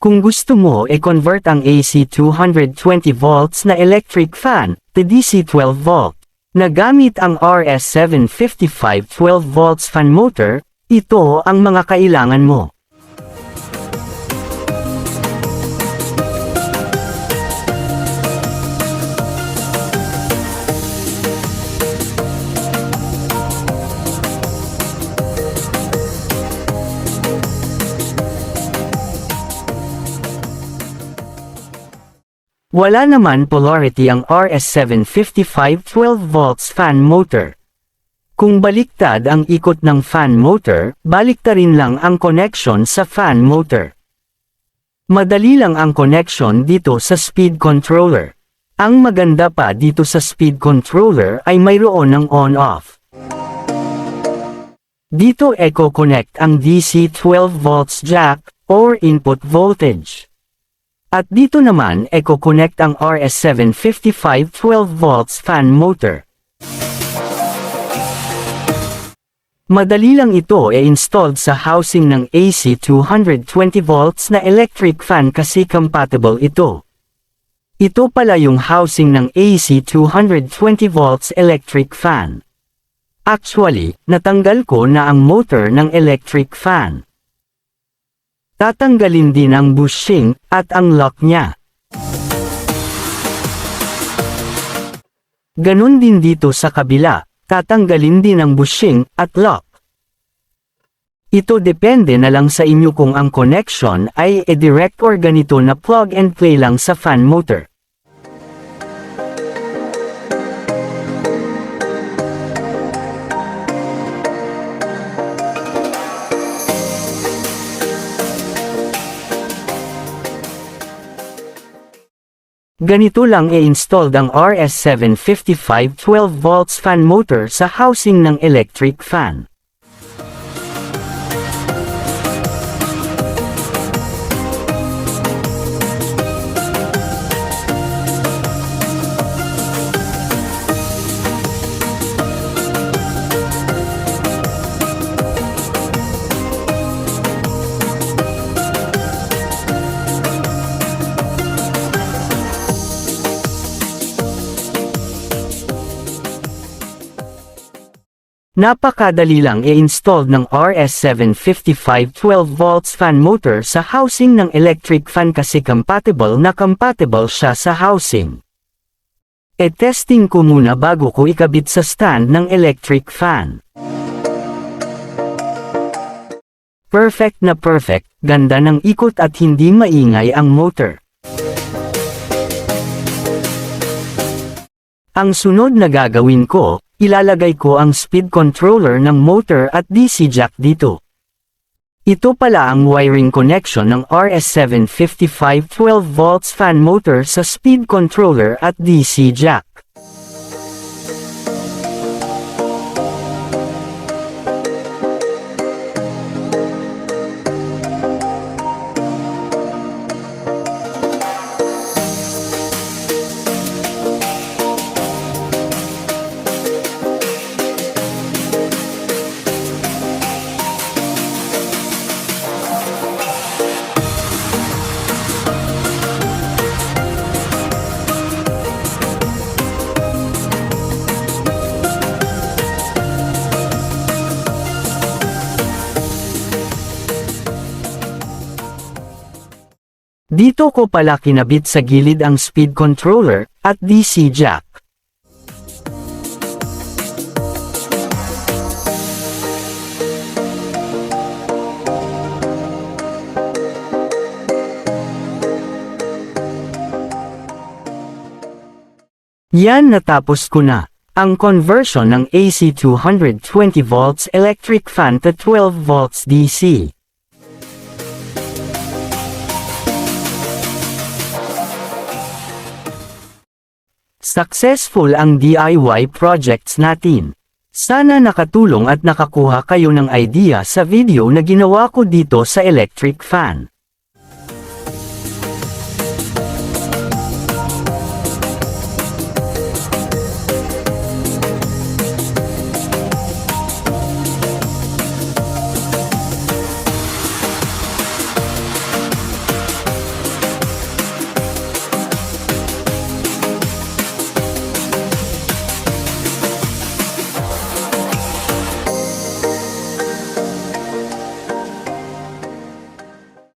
Kung gusto mo i-convert ang AC 220 volts na electric fan to DC 12 volt, na gamit ang RS755 12 volts fan motor, ito ang mga kailangan mo. Wala naman polarity ang RS755 12 volts fan motor. Kung baliktad ang ikot ng fan motor, baliktarin lang ang connection sa fan motor. Madali lang ang connection dito sa speed controller. Ang maganda pa dito sa speed controller ay mayroon ng on-off. Dito eco-connect ang DC 12 volts jack or input voltage. At dito naman eco-connect ang RS755 12 volts fan motor. Madali lang ito i-installed sa housing ng AC 220 volts na electric fan kasi compatible ito. Ito pala yung housing ng AC 220 volts electric fan. Actually, natanggal ko na ang motor ng electric fan. Tatanggalin din ang bushing at ang lock niya. Ganon din dito sa kabila, tatanggalin din ang bushing at lock. Ito depende na lang sa inyo kung ang connection ay direct or ganito na plug and play lang sa fan motor. Ganito lang i-installed ang RS755 12 volts fan motor sa housing ng electric fan. Napakadali lang i-install ng RS755 12 volts fan motor sa housing ng electric fan kasi compatible siya sa housing. E-testing ko muna bago ko ikabit sa stand ng electric fan. Perfect na perfect, ganda ng ikot at hindi maingay ang motor. Ang sunod na gagawin ko, ilalagay ko ang speed controller ng motor at DC jack dito. Ito pala ang wiring connection ng RS755 12 volts fan motor sa speed controller at DC jack. Dito ko pala kinabit sa gilid ang speed controller at DC jack. Yan, natapos ko na ang conversion ng AC 220 volts electric fan to 12 volts DC. Successful ang DIY projects natin. Sana nakatulong at nakakuha kayo ng idea sa video na ginawa ko dito sa electric fan.